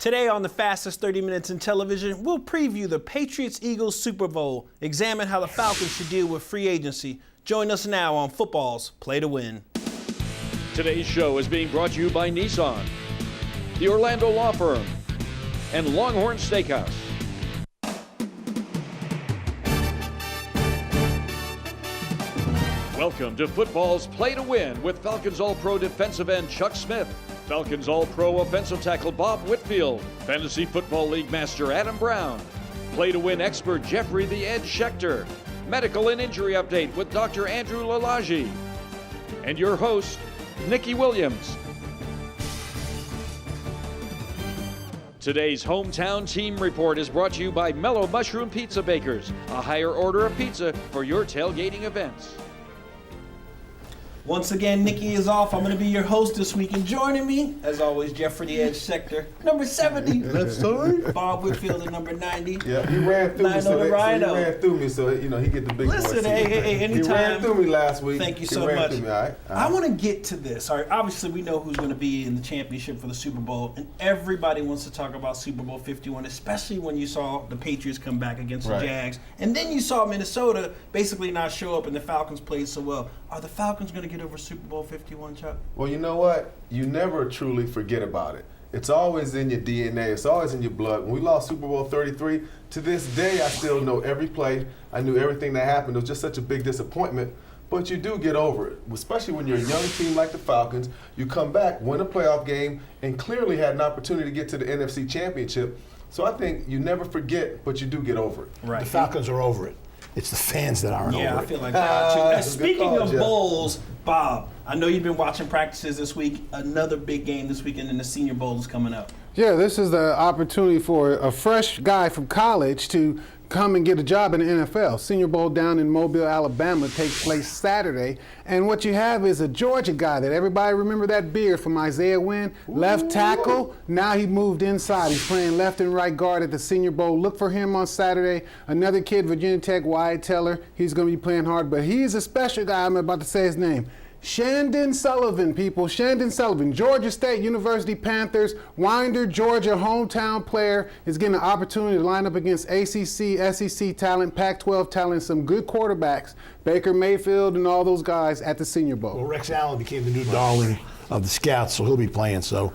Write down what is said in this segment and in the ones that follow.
Today on the fastest 30 minutes in television, we'll preview the Patriots-Eagles Super Bowl, examine how the Falcons should deal with free agency. Join us now on football's Play to Win. Today's show is being brought to you by Nissan, the Orlando Law Firm, and Longhorn Steakhouse. Welcome to football's Play to Win with Falcons All-Pro defensive end Chuck Smith, Falcons All-Pro offensive tackle Bob Whitfield, Fantasy Football League Master Adam Brown, Play to Win expert Jeffrey the Edge Schechter, Medical and Injury Update with Dr. Andrew Lalage, and your host, Nikki Williams. Today's Hometown Team Report is brought to you by Mellow Mushroom Pizza Bakers, a higher order of pizza for your tailgating events. Once again, Nikki is off. I'm going to be your host this week, and joining me, as always, Jeffrey the Edge Sector, number 70. That's sorry. Bob Whitfield at number 90. Yeah, he ran through me, so he get the big boy. Listen, hey, anytime. He ran through me last week. Thank you so much. All right. I want to get to this. All right, obviously, we know who's going to be in the championship for the Super Bowl, and everybody wants to talk about Super Bowl 51, especially when you saw the Patriots come back against the Jags, and then you saw Minnesota basically not show up, and the Falcons played so well. Are the Falcons going to get over Super Bowl 51, Chuck? Well, you know what? You never truly forget about it. It's always in your DNA. It's always in your blood. When we lost Super Bowl 33, to this day, I still know every play. I knew everything that happened. It was just such a big disappointment. But you do get over it, especially when you're a young team like the Falcons. You come back, win a playoff game, and clearly had an opportunity to get to the NFC Championship. So I think you never forget, but you do get over it. Right. The Falcons are over it. It's the fans that aren't over it. Yeah, I feel like that too. Now, speaking of bowls, Bob, I know you've been watching practices this week. Another big game this weekend, and the Senior Bowl is coming up. Yeah, this is the opportunity for a fresh guy from college to come and get a job in the NFL. Senior Bowl down in Mobile, Alabama takes place Saturday. And what you have is a Georgia guy that everybody remember that beard from Isaiah Wynn, left tackle. Now he moved inside. He's playing left and right guard at the Senior Bowl. Look for him on Saturday. Another kid, Virginia Tech, Wyatt Teller. He's going to be playing hard, but he's a special guy. I'm about to say his name. Shandon Sullivan, people. Shandon Sullivan, Georgia State University Panthers, Winder, Georgia, hometown player, is getting an opportunity to line up against ACC, SEC talent, Pac-12 talent, some good quarterbacks, Baker Mayfield and all those guys at the Senior Bowl. Well, Rex Allen became the new darling of the scouts, so he'll be playing. So,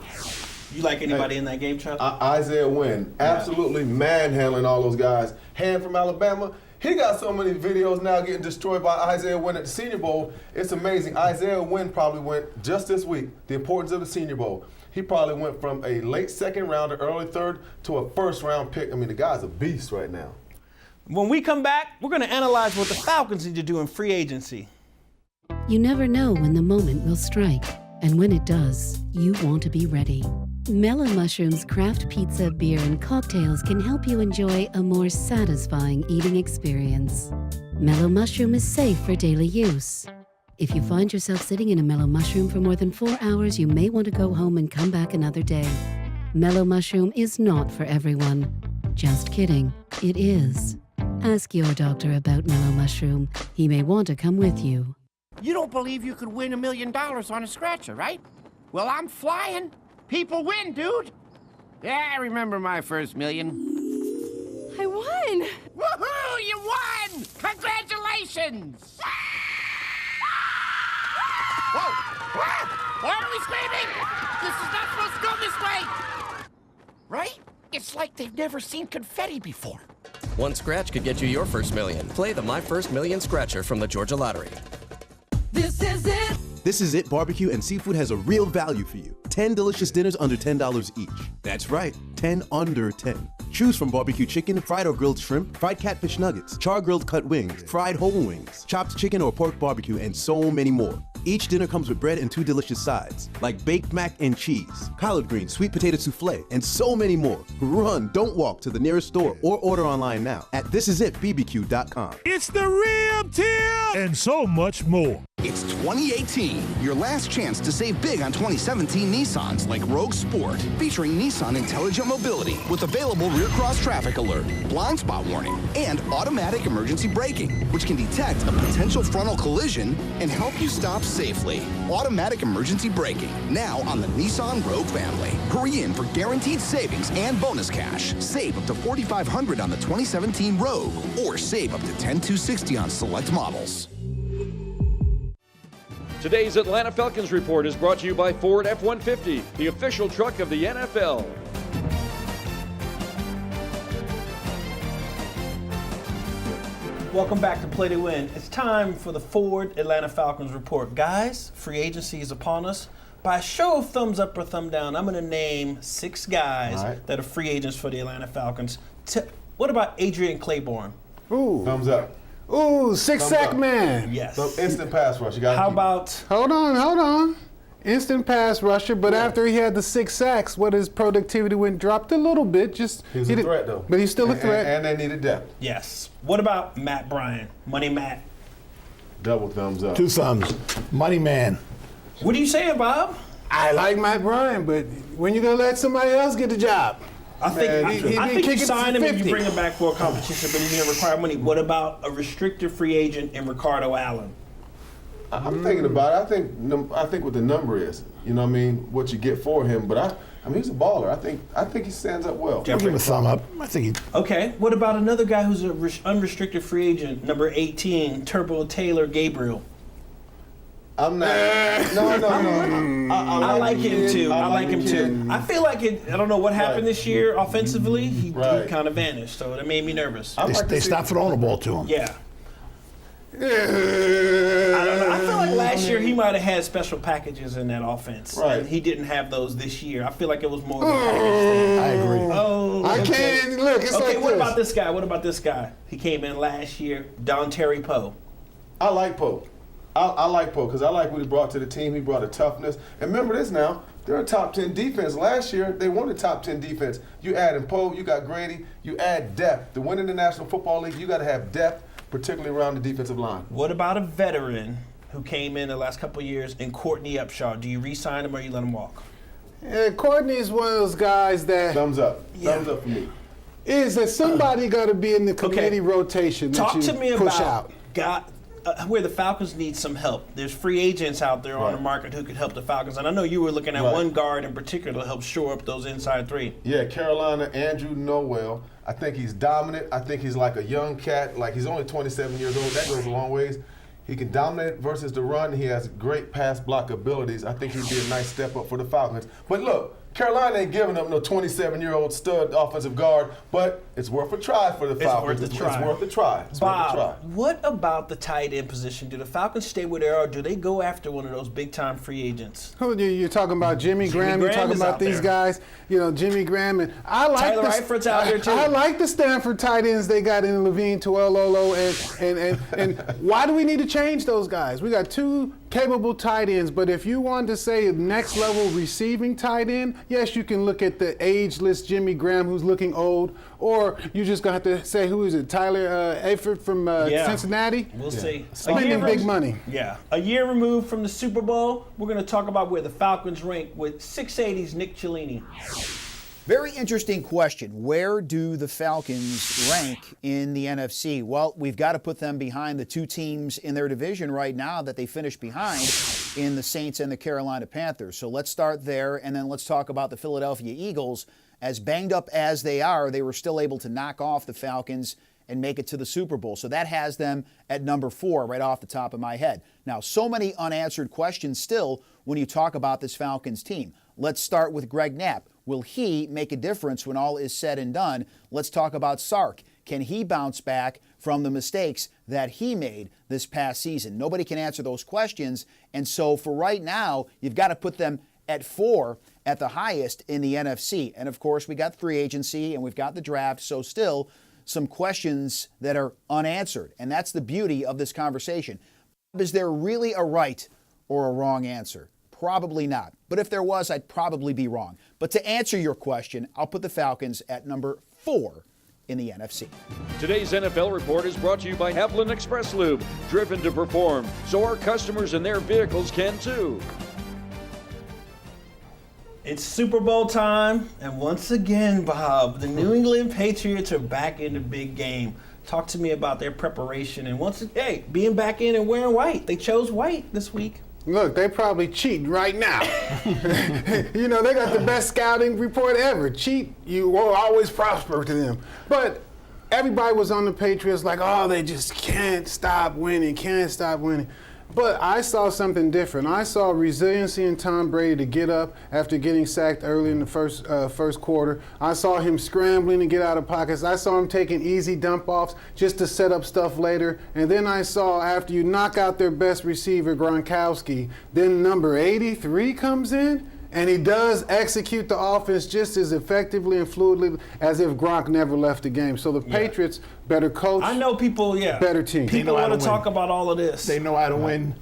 you like anybody in that game, Chuck? Isaiah Wynn, absolutely manhandling all those guys. Hand from Alabama. He got so many videos now getting destroyed by Isaiah Wynn at the Senior Bowl. It's amazing. Isaiah Wynn probably went, just this week, the importance of the Senior Bowl. He probably went from a late second rounder, early third, to a first round pick. I mean, the guy's a beast right now. When we come back, we're going to analyze what the Falcons need to do in free agency. You never know when the moment will strike. And when it does, you want to be ready. Mellow Mushroom's craft pizza, beer, and cocktails can help you enjoy a more satisfying eating experience. Mellow Mushroom is safe for daily use. If you find yourself sitting in a Mellow Mushroom for more than 4 hours, you may want to go home and come back another day. Mellow Mushroom is not for everyone. Just kidding, it is. Ask your doctor about Mellow Mushroom. He may want to come with you. You don't believe you could win $1 million on a scratcher, right? Well, I'm flying. People win, dude. Yeah, I remember my first million. I won! Woohoo! You won! Congratulations! Whoa! Why are we screaming? This is not supposed to go this way! Right? It's like they've never seen confetti before. One scratch could get you your first million. Play the My First Million Scratcher from the Georgia Lottery. This is it! This Is It Barbecue and Seafood has a real value for you. 10 delicious dinners under $10 each. That's right, 10 under 10. Choose from barbecue chicken, fried or grilled shrimp, fried catfish nuggets, char-grilled cut wings, fried whole wings, chopped chicken or pork barbecue, and so many more. Each dinner comes with bread and 2 delicious sides, like baked mac and cheese, collard greens, sweet potato souffle, and so many more. Run, don't walk to the nearest store or order online now at thisisitbbq.com. It's the real deal and so much more. It's 2018, your last chance to save big on 2017 Nissans like Rogue Sport, featuring Nissan Intelligent Mobility with available rear cross traffic alert, blind spot warning, and automatic emergency braking, which can detect a potential frontal collision and help you stop safely. Automatic emergency braking, now on the Nissan Rogue family. Hurry in for guaranteed savings and bonus cash. Save up to $4,500 on the 2017 Rogue, or save up to $10,260 on select models. Today's Atlanta Falcons Report is brought to you by Ford F-150, the official truck of the NFL. Welcome back to Play to Win. It's time for the Ford Atlanta Falcons Report. Guys, free agency is upon us. By a show of thumbs up or thumb down, I'm going to name 6 guys that are free agents for the Atlanta Falcons. What about Adrian Claiborne? Ooh. Thumbs up. Ooh, 6-sack man. Yes. So instant pass rush. You got. How about? Hold on. Instant pass rusher, but after he had the 6 sacks, what his productivity went dropped a little bit. He's a threat though. But he's still a threat. And they needed depth. Yes. What about Matt Bryan? Money Matt. Double thumbs up. 2 thumbs. Money man. What are you saying, Bob? I like Matt Bryan, but when you gonna let somebody else get the job? I think you sign him and you bring him back for a competition, but he's going to require money. What about a restricted free agent in Ricardo Allen? I'm thinking about it. I think what the number is. You know what I mean? What you get for him. But I mean, he's a baller. I think he stands up well. I'll give him a thumb up. I think he. Okay. What about another guy who's an unrestricted free agent, number 18, Turbo Taylor Gabriel? I'm not. No. I like him too. I like him too. I feel like I don't know what happened this year offensively. He kind of vanished, so that made me nervous. They stopped throwing the ball to him. Yeah. I don't know. I feel like last year he might have had special packages in that offense. Right. And he didn't have those this year. I feel like it was more of a package thing. I agree. Oh, I can't look. It's okay, like what this. about this guy? He came in last year, Don Terry Poe. I like Poe. I like Poe because I like what he brought to the team. He brought a toughness. And remember this now, they're a top 10 defense. Last year, they won a top 10 defense. You add in Poe, you got Grady, you add depth. To win in the National Football League, you got to have depth, particularly around the defensive line. What about a veteran who came in the last couple of years and Courtney Upshaw? Do you re-sign him or you let him walk? Yeah, Courtney is one of those guys that. Thumbs up. Thumbs up for me. Is that somebody got to be in the committee rotation that Talk you to me push about out? where the Falcons need some help. There's free agents out there on the market who could help the Falcons. And I know you were looking at one guard in particular to help shore up those inside 3. Yeah, Carolina, Andrew Noel. I think he's dominant. I think he's like a young cat. Like, he's only 27 years old. That goes a long ways. He can dominate versus the run. He has great pass block abilities. I think he'd be a nice step up for the Falcons. But look, Carolina ain't giving up no 27-year-old stud offensive guard, but it's worth a try for the Falcons. It's worth a try. Bob, what about the tight end position? Do the Falcons stay where they are, or do they go after one of those big-time free agents? Who you're talking about? Jimmy Graham. You're talking about these guys. You know, Jimmy Graham and I like Tyler Eifert's out there too. I like the Stanford tight ends they got in Levine, Tuelolo, and why do we need to change those guys? We got 2 capable tight ends, but if you want to say next level receiving tight end, yes, you can look at the ageless Jimmy Graham who's looking old, or you just gonna have to say, who is it, Tyler Eifert from Cincinnati? We'll see. Spending big money. Yeah. A year removed from the Super Bowl, we're going to talk about where the Falcons rank with 680's Nick Cellini. Very interesting question. Where do the Falcons rank in the NFC? Well, we've got to put them behind the 2 teams in their division right now that they finished behind in the Saints and the Carolina Panthers. So let's start there, and then let's talk about the Philadelphia Eagles. As banged up as they are, they were still able to knock off the Falcons and make it to the Super Bowl. So that has them at number 4 right off the top of my head. Now, so many unanswered questions still when you talk about this Falcons team. Let's start with Greg Knapp. Will he make a difference when all is said and done? Let's talk about Sark. Can he bounce back from the mistakes that he made this past season? Nobody can answer those questions. And so for right now, you've got to put them at 4 at the highest in the NFC. And of course, we got free agency and we've got the draft. So still some questions that are unanswered. And that's the beauty of this conversation. Is there really a right or a wrong answer? Probably not. But if there was, I'd probably be wrong. But to answer your question, I'll put the Falcons at number 4 in the NFC. Today's NFL Report is brought to you by Haviland Express Lube, driven to perform, so our customers and their vehicles can too. It's Super Bowl time, and once again, Bob, the New England Patriots are back in the big game. Talk to me about their preparation, and being back in and wearing white. They chose white this week. Look, they probably cheating right now. You know, they got the best scouting report ever. Cheat, you will always prosper to them. But everybody was on the Patriots like, oh, they just can't stop winning. But I saw something different. I saw resiliency in Tom Brady to get up after getting sacked early in the first quarter. I saw him scrambling to get out of pockets. I saw him taking easy dump-offs just to set up stuff later. And then I saw after you knock out their best receiver, Gronkowski, then number 83 comes in, and he does execute the offense just as effectively and fluidly as if Gronk never left the game. So the Patriots, better coach. I know people, better team. People want to talk about all of this. They know how to win.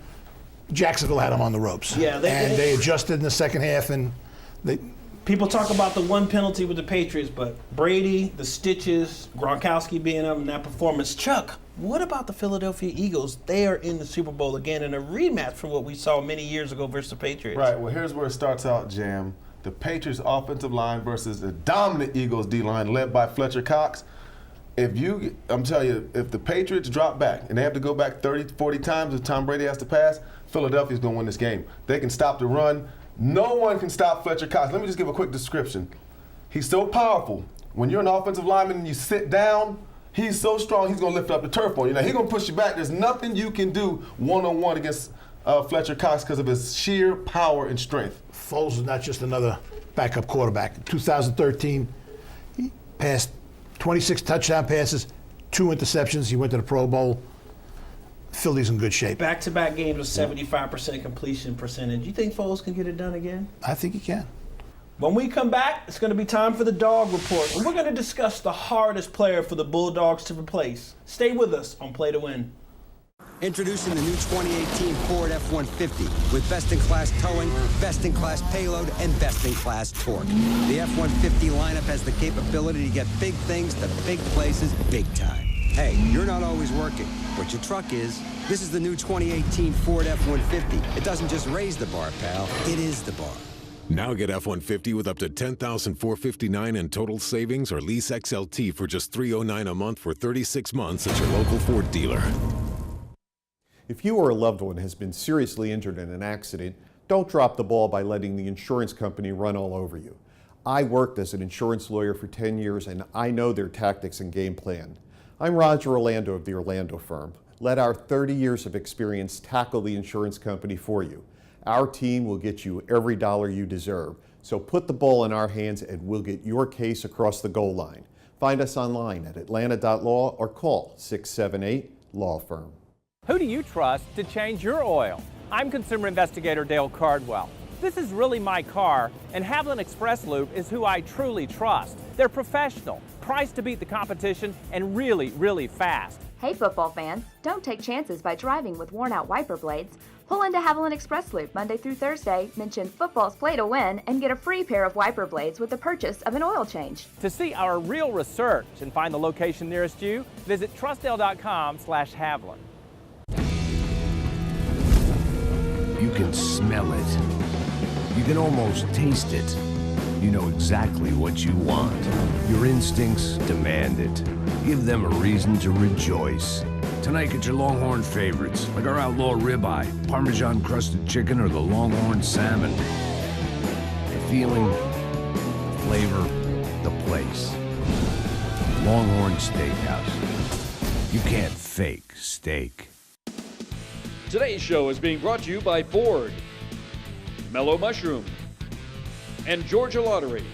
Jacksonville had them on the ropes. Yeah, they adjusted in the second half, and people talk about the one penalty with the Patriots, but Brady, the stitches, Gronkowski being up in that performance. Chuck, what about the Philadelphia Eagles? They are in the Super Bowl again in a rematch from what we saw many years ago versus the Patriots. Right, well, here's where it starts out, Jam. The Patriots offensive line versus the dominant Eagles D-line led by Fletcher Cox. I'm telling you, if the Patriots drop back and they have to go back 30, 40 times if Tom Brady has to pass, Philadelphia's going to win this game. They can stop the run. No one can stop Fletcher Cox. Let me just give a quick description. He's so powerful. When you're an offensive lineman and you sit down, he's so strong, he's going to lift up the turf on you. Now, he's going to push you back. There's nothing you can do one-on-one against Fletcher Cox because of his sheer power and strength. Foles is not just another backup quarterback. In 2013, he passed 26 touchdown passes, 2 interceptions. He went to the Pro Bowl. Philly's in good shape. Back-to-back games with 75% completion percentage. You think Foles can get it done again? I think he can. When we come back, it's going to be time for the Dog Report, and we're going to discuss the hardest player for the Bulldogs to replace. Stay with us on Play to Win. Introducing the new 2018 Ford F-150 with best-in-class towing, best-in-class payload, and best-in-class torque. The F-150 lineup has the capability to get big things to big places big time. Hey, you're not always working, but your truck is. This is the new 2018 Ford F-150. It doesn't just raise the bar, pal. It is the bar. Now get F-150 with up to $10,459 in total savings, or lease XLT for just $309 a month for 36 months at your local Ford dealer. If you or a loved one has been seriously injured in an accident, don't drop the ball by letting the insurance company run all over you. I worked as an insurance lawyer for 10 years, and I know their tactics and game plan. I'm Roger Orlando of the Orlando firm. Let our 30 years of experience tackle the insurance company for you. Our team will get you every dollar you deserve. So put the ball in our hands and we'll get your case across the goal line. Find us online at atlanta.law or call 678-LAW-FIRM. Who do you trust to change your oil? I'm consumer investigator Dale Cardwell. This is really my car, and Haviland Express Lube is who I truly trust. They're professional, priced to beat the competition, and really, really fast. Hey football fans, don't take chances by driving with worn out wiper blades. Pull into Haviland Express Lube Monday through Thursday, mention football's Play to Win, and get a free pair of wiper blades with the purchase of an oil change. To see our real research and find the location nearest you, visit trustdale.com/Haviland. You can smell it. You can almost taste it. You know exactly what you want. Your instincts demand it. Give them a reason to rejoice. Tonight, get your Longhorn favorites, like our outlaw ribeye, Parmesan-crusted chicken, or the Longhorn salmon. The feeling, the flavor, the place. Longhorn Steakhouse. You can't fake steak. Today's show is being brought to you by Ford, Mellow Mushroom, and Georgia Lottery.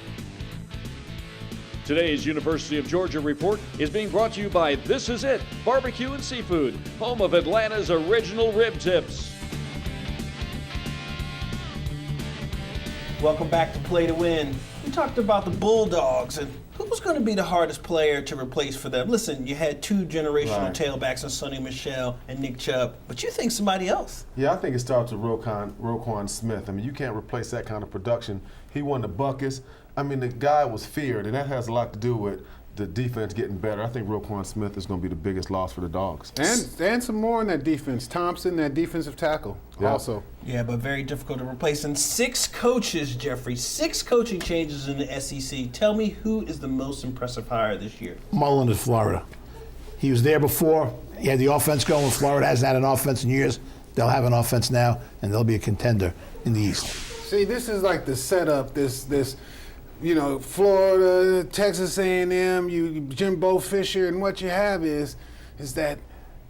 Today's University of Georgia Report is being brought to you by This Is It Barbecue and Seafood, home of Atlanta's original rib tips. Welcome back to Play to Win. We talked about the Bulldogs and who's going to be the hardest player to replace for them. Listen, you had 2 generational tailbacks in Sonny Michel and Nick Chubb, but you think somebody else? Yeah, I think it starts with Roquan Smith. I mean, you can't replace that kind of production. He won the Buckets. I mean, the guy was feared, and that has a lot to do with the defense getting better. I think Roquan Smith is going to be the biggest loss for the Dogs. And some more in that defense. Thompson, that defensive tackle, also. Yeah, but very difficult to replace. And 6 coaches, Jeffrey, 6 coaching changes in the SEC. Tell me who is the most impressive hire this year? Mullen at Florida. He was there before. He had the offense going. Florida hasn't had an offense in years. They'll have an offense now, and they'll be a contender in the East. See, this is like the setup, this Florida, Texas A&M, Jimbo Fisher, and what you have is that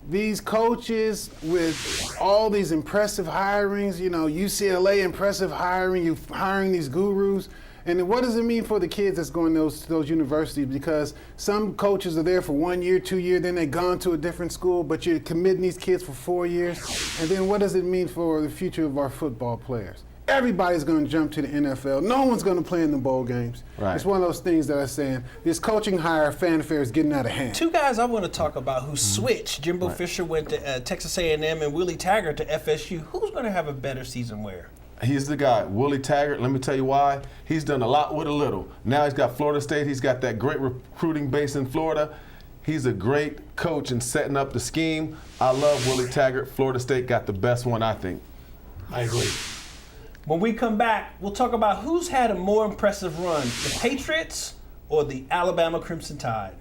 these coaches with all these impressive hirings, UCLA impressive hiring, you hiring these gurus, and what does it mean for the kids that's going to those universities? Because some coaches are there for 1 year, 2 years, then they've gone to a different school, but you're committing these kids for 4 years, and then what does it mean for the future of our football players? Everybody's going to jump to the NFL. No one's going to play in the bowl games. Right. It's one of those things that I'm saying, this coaching hire fanfare is getting out of hand. 2 guys I want to talk about who switched. Jimbo Fisher went to Texas A&M and Willie Taggart to FSU. Who's going to have a better season where? He's the guy. Willie Taggart, let me tell you why. He's done a lot with a little. Now he's got Florida State. He's got that great recruiting base in Florida. He's a great coach in setting up the scheme. I love Willie Taggart. Florida State got the best one, I think. I agree. When we come back, we'll talk about who's had a more impressive run, the Patriots or the Alabama Crimson Tide.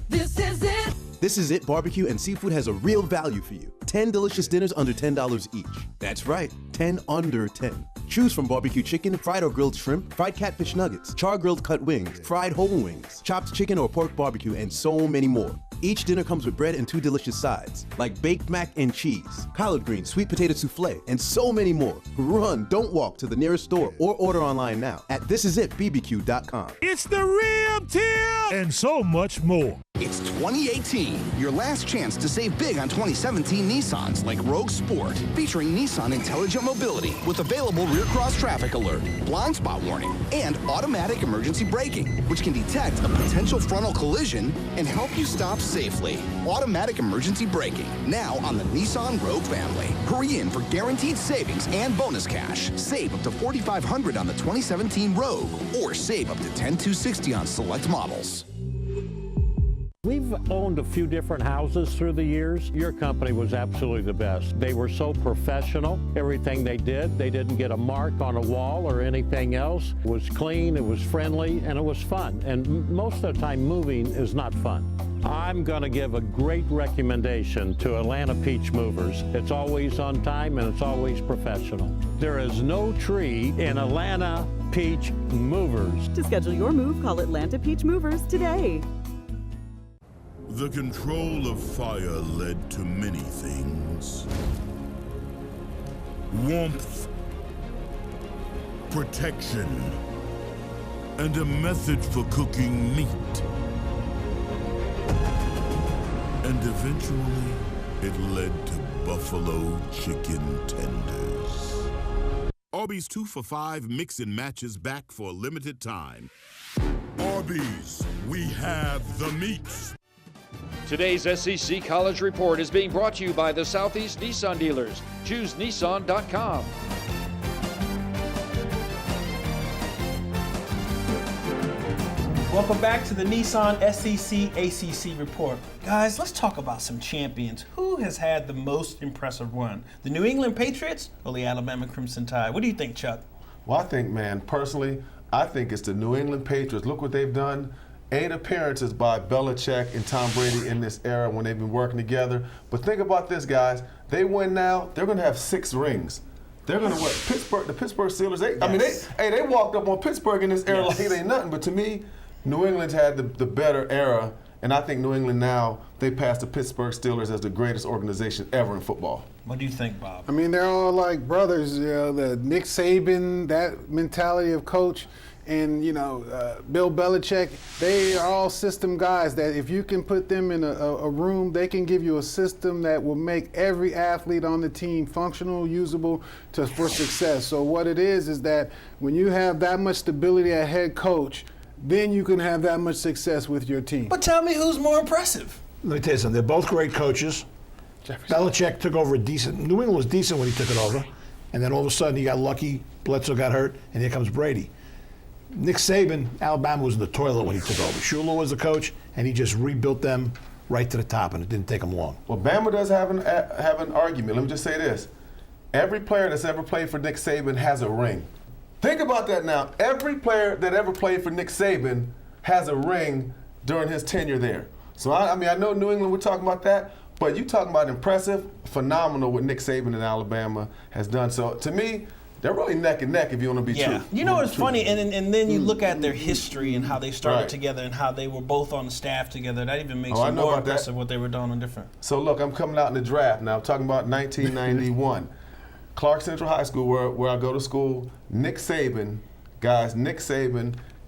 This is it. This Is It Barbecue and Seafood has a real value for you. 10 delicious dinners under $10 each. That's right, 10 under 10. Choose from barbecue chicken, fried or grilled shrimp, fried catfish nuggets, char-grilled cut wings, fried whole wings, chopped chicken or pork barbecue, and so many more. Each dinner comes with bread and 2 delicious sides, like baked mac and cheese, collard greens, sweet potato souffle, and so many more. Run, don't walk to the nearest store or order online now at thisisitbbq.com. It's the real deal and so much more. It's 2018, your last chance to save big on 2017 Nissans like Rogue Sport, featuring Nissan Intelligent Mobility with available rear cross traffic alert, blind spot warning, and automatic emergency braking, which can detect a potential frontal collision and help you stop safely. Automatic emergency braking, now on the Nissan Rogue family. Hurry in for guaranteed savings and bonus cash. Save up to $4,500 on the 2017 Rogue, or save up to $10,260 on select models. We've owned a few different houses through the years. Your company was absolutely the best. They were so professional. Everything they did, they didn't get a mark on a wall or anything else. It was clean, it was friendly, and it was fun. And most of the time, moving is not fun. I'm going to give a great recommendation to Atlanta Peach Movers. It's always on time and it's always professional. There is no tree in Atlanta Peach Movers. To schedule your move, call Atlanta Peach Movers today. The control of fire led to many things. Warmth, protection, and a method for cooking meat. And eventually, it led to buffalo chicken tenders. Arby's 2 for $5 mix and matches back for a limited time. Arby's, we have the meats. Today's SEC College Report is being brought to you by the Southeast Nissan dealers. Choose Nissan.com. Welcome back to the Nissan SEC ACC Report. Guys, let's talk about some champions. Who has had the most impressive run? The New England Patriots or the Alabama Crimson Tide? What do you think, Chuck? Well, I think, man, personally, I think it's the New England Patriots. Look what they've done. 8 appearances by Belichick and Tom Brady in this era when they've been working together. But think about this, guys. They win now, they're going to have 6 rings. They're going to what? The Pittsburgh Steelers. They walked up on Pittsburgh in this era like it ain't nothing. But to me, New England's had the better era, and I think New England now, they passed the Pittsburgh Steelers as the greatest organization ever in football. What do you think, Bob? I mean, they're all like brothers. The Nick Saban, that mentality of coach, and Bill Belichick, they are all system guys that if you can put them in a room, they can give you a system that will make every athlete on the team functional, usable for success. So what it is that when you have that much stability at head coach, then you can have that much success with your team. But tell me who's more impressive. Let me tell you something. They're both great coaches. Belichick took over New England was decent when he took it over, and then all of a sudden he got lucky, Bledsoe got hurt, and here comes Brady. Nick Saban, Alabama was in the toilet when he took over. Shula was the coach, and he just rebuilt them right to the top, and it didn't take him long. Well, Bama does have an argument. Let me just say this. Every player that's ever played for Nick Saban has a ring. Think about that now. Every player that ever played for Nick Saban has a ring during his tenure there. So, I know New England, we're talking about that, but you talking about impressive, phenomenal what Nick Saban in Alabama has done. So, to me, they're really neck and neck if you want to be true. You know what's funny? And then you look at their history and how they started together and how they were both on the staff together. That even makes it more impressive what they were doing on different. So, look, I'm coming out in the draft now. I'm talking about 1991. Clark Central High School, where I go to school. Nick Saban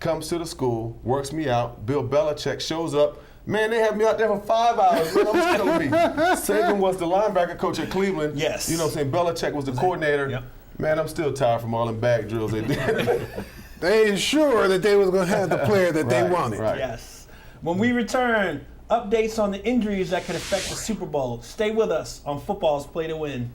comes to the school, works me out. Bill Belichick shows up. Man, they had me out there for 5 hours. Man, I'm killing me. Saban was the linebacker coach at Cleveland. Yes. You know what I'm saying? Belichick was the coordinator. Yep. Man, I'm still tired from all them bag drills they did. They ensured that they was going to have the player that they wanted. Right. Yes. When we return, updates on the injuries that could affect the Super Bowl. Stay with us on Football's Play to Win.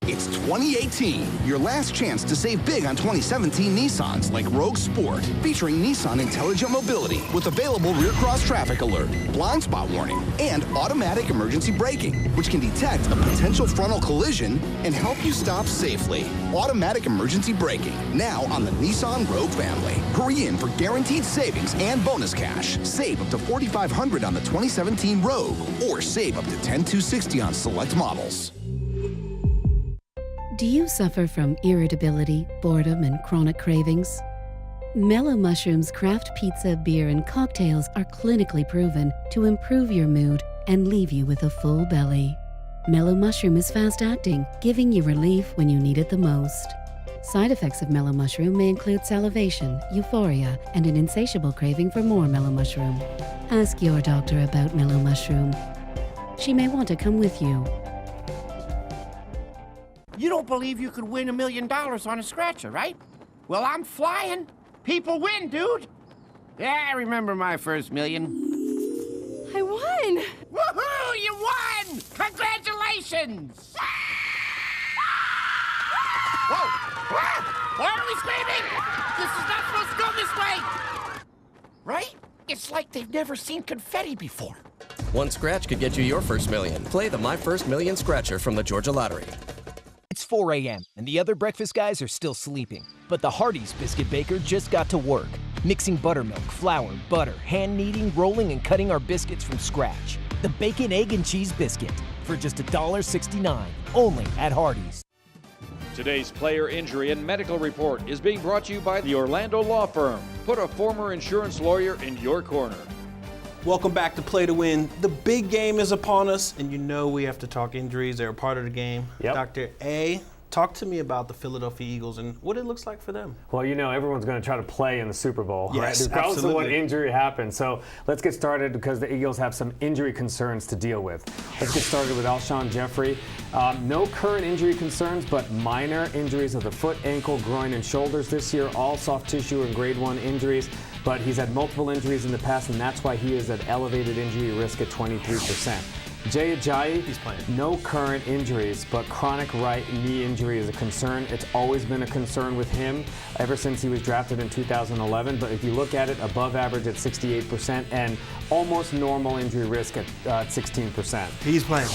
It's 2018, your last chance to save big on 2017 Nissans like Rogue Sport, featuring Nissan Intelligent Mobility with available rear cross traffic alert, blind spot warning, and automatic emergency braking, which can detect a potential frontal collision and help you stop safely. Automatic emergency braking, now on the Nissan Rogue family. Hurry in for guaranteed savings and bonus cash. Save up to $4,500 on the 2017 Rogue, or save up to $10,260 on select models. Do you suffer from irritability, boredom, and chronic cravings? Mellow Mushroom's craft pizza, beer, and cocktails are clinically proven to improve your mood and leave you with a full belly. Mellow Mushroom is fast-acting, giving you relief when you need it the most. Side effects of Mellow Mushroom may include salivation, euphoria, and an insatiable craving for more Mellow Mushroom. Ask your doctor about Mellow Mushroom. She may want to come with you. You don't believe you could win $1 million on a scratcher, right? Well, I'm flying. People win, dude. Yeah, I remember my first million. I won! Woohoo! You won! Congratulations! Whoa! Ah! Why are we screaming? This is not supposed to go this way! Right? It's like they've never seen confetti before. One scratch could get you your first million. Play the My First Million Scratcher from the Georgia Lottery. It's 4 a.m., and the other breakfast guys are still sleeping. But the Hardee's biscuit baker just got to work, mixing buttermilk, flour, butter, hand-kneading, rolling, and cutting our biscuits from scratch. The Bacon, Egg, and Cheese Biscuit for just $1.69, only at Hardee's. Today's player injury and medical report is being brought to you by the Orlando Law Firm. Put a former insurance lawyer in your corner. Welcome back to Play to Win. The big game is upon us, and you know we have to talk injuries. They're a part of the game. Yep. Dr. A, talk to me about the Philadelphia Eagles and what it looks like for them. Well, you know, everyone's going to try to play in the Super Bowl, right? Yes, Regardless absolutely. of what injury happens. So let's get started because the Eagles have some injury concerns to deal with. Let's get started with Alshon Jeffrey. No current injury concerns, but minor injuries of the foot, ankle, groin, and shoulders this year, all soft tissue and grade 1 injuries. But he's had multiple injuries in the past, and that's why he is at elevated injury risk at 23%. Jay Ajayi, he's playing. No current injuries, but chronic right knee injury is a concern. It's always been a concern with him ever since he was drafted in 2011. But if you look at it, above average at 68% and almost normal injury risk at 16%. He's playing.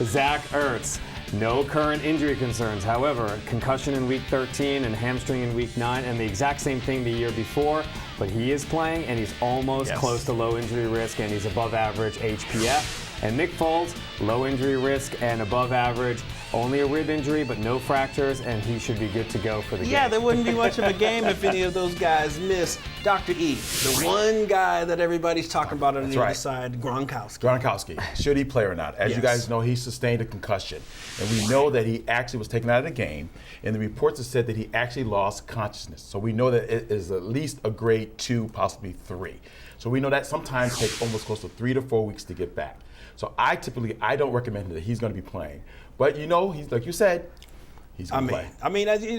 Zach Ertz. No current injury concerns. However, concussion in week 13 and hamstring in week 9, and the exact same thing the year before. But he is playing, and he's almost close to low injury risk, and he's above average HPF. And Nick Foles, low injury risk and above average. Only a rib injury, but no fractures, and he should be good to go for the game. Yeah, there wouldn't be much of a game if any of those guys miss. Dr. E, the one guy that everybody's talking about on the other side, Gronkowski. Should he play or not? As you guys know, he sustained a concussion. And we know that he actually was taken out of the game. And the reports have said that he actually lost consciousness. So we know that it is at least a grade 2, possibly 3. So we know that sometimes takes almost close to 3 to 4 weeks to get back. So I don't recommend that he's going to be playing. But you know, he's like you said, he's going to play.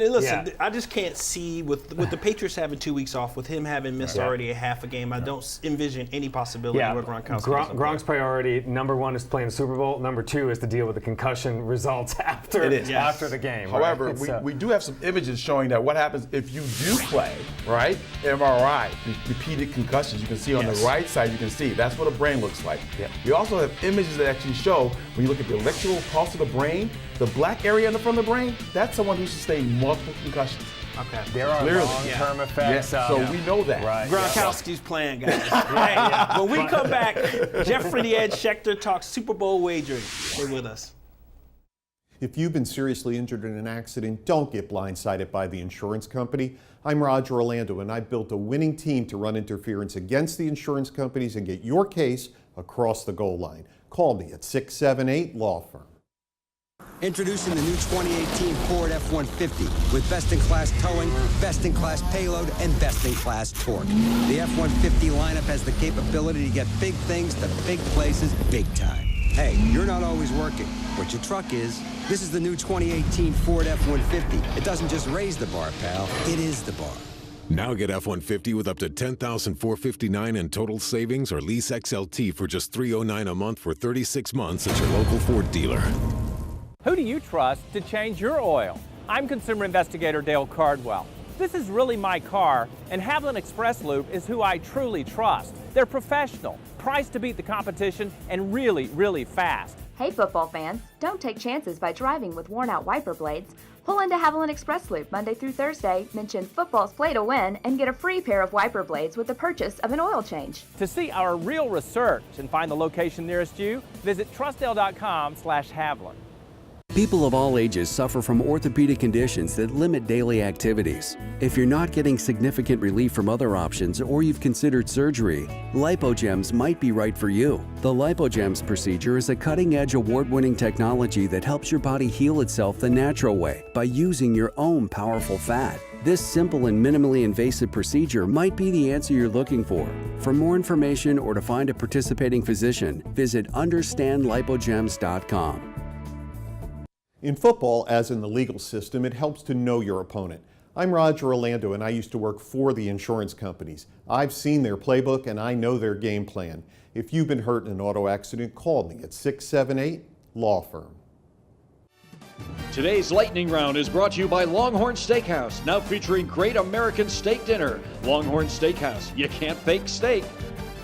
Listen, Yeah. I just can't see with the Patriots having 2 weeks off, with him having missed already a half a game. I don't envision any possibility where Gronkowski Gronk's priority, number one, is playing the Super Bowl. Number two is to deal with the concussion results after the game. However, right? we do have some images showing that what happens if you do play, right? MRI, repeated concussions. You can see on the right side, you can see. That's what a brain looks like. Yep. We also have images that actually show, when you look at the electrical pulse of the brain, the black area in the front of the brain, that's someone who sustained multiple concussions. Okay. There are long-term effects. So we know that. Right. Gronkowski's playing, guys. When we come back, Jeffrey the Edge Schechter talks Super Bowl wagering. Stay with us. If you've been seriously injured in an accident, don't get blindsided by the insurance company. I'm Roger Orlando, and I built a winning team to run interference against the insurance companies and get your case across the goal line. Call me at 678-LAW-FIRM. Introducing the new 2018 Ford F-150 with best-in-class towing, best-in-class payload, and best-in-class torque. The F-150 lineup has the capability to get big things to big places big time. Hey, you're not always working, but your truck is. This is the new 2018 Ford F-150. It doesn't just raise the bar, pal. It is the bar. Now get F-150 with up to $10,459 in total savings, or lease XLT for just $309 a month for 36 months at your local Ford dealer. Who do you trust to change your oil? I'm consumer investigator Dale Cardwell. This is really my car, and Haviland Express Lube is who I truly trust. They're professional, priced to beat the competition, and really, really fast. Hey football fans, don't take chances by driving with worn-out wiper blades. Pull into Haviland Express Lube Monday through Thursday, mention football's play to win, and get a free pair of wiper blades with the purchase of an oil change. To see our real research and find the location nearest you, visit trustdale.com/Haviland. People of all ages suffer from orthopedic conditions that limit daily activities. If you're not getting significant relief from other options or you've considered surgery, LipoGems might be right for you. The LipoGems procedure is a cutting-edge award-winning technology that helps your body heal itself the natural way by using your own powerful fat. This simple and minimally invasive procedure might be the answer you're looking for. For more information or to find a participating physician, visit understandlipogems.com. In football, as in the legal system, it helps to know your opponent. I'm Roger Orlando, and I used to work for the insurance companies. I've seen their playbook, and I know their game plan. If you've been hurt in an auto accident, call me at 678-LAW-FIRM. Today's Lightning Round is brought to you by Longhorn Steakhouse, now featuring great American steak dinner. Longhorn Steakhouse, you can't fake steak.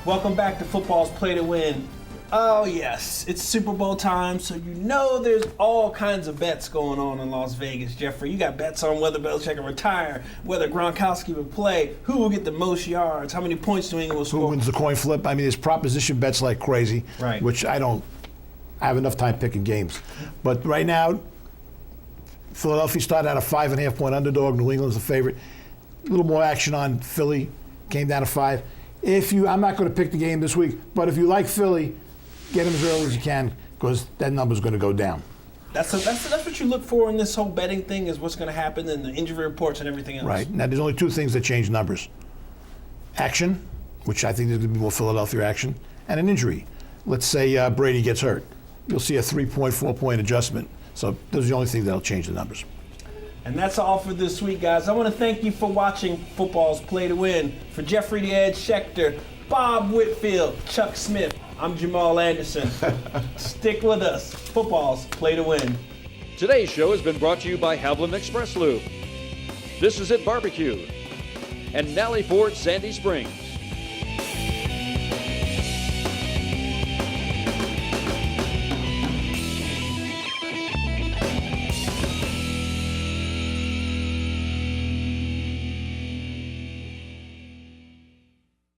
Welcome back to Football's Play to Win. Oh yes, it's Super Bowl time, so you know there's all kinds of bets going on in Las Vegas, Jeffrey. You got bets on whether Belichick will retire, whether Gronkowski will play, who will get the most yards, how many points New England will score. Who wins the coin flip? I mean, there's proposition bets like crazy, right? Which I have enough time picking games. But right now, Philadelphia started out a 5.5-point underdog. New England's the favorite. A little more action on Philly, came down to 5. I'm not going to pick the game this week, but if you like Philly, get them as early as you can, because that number's going to go down. That's what you look for in this whole betting thing, is what's going to happen in the injury reports and everything else. Right. Now, there's only 2 things that change numbers. Action, which I think there's going to be more Philadelphia action, and an injury. Let's say Brady gets hurt. You'll see a 4-point adjustment. So those are the only things that'll change the numbers. And that's all for this week, guys. I want to thank you for watching Football's Play to Win. For Jeffrey the Edge Schechter, Bob Whitfield, Chuck Smith, I'm Jamal Anderson. Stick with us. Football's Play to Win. Today's show has been brought to you by Haviland Express Lube. This is It Barbecue and Nally Ford Sandy Springs.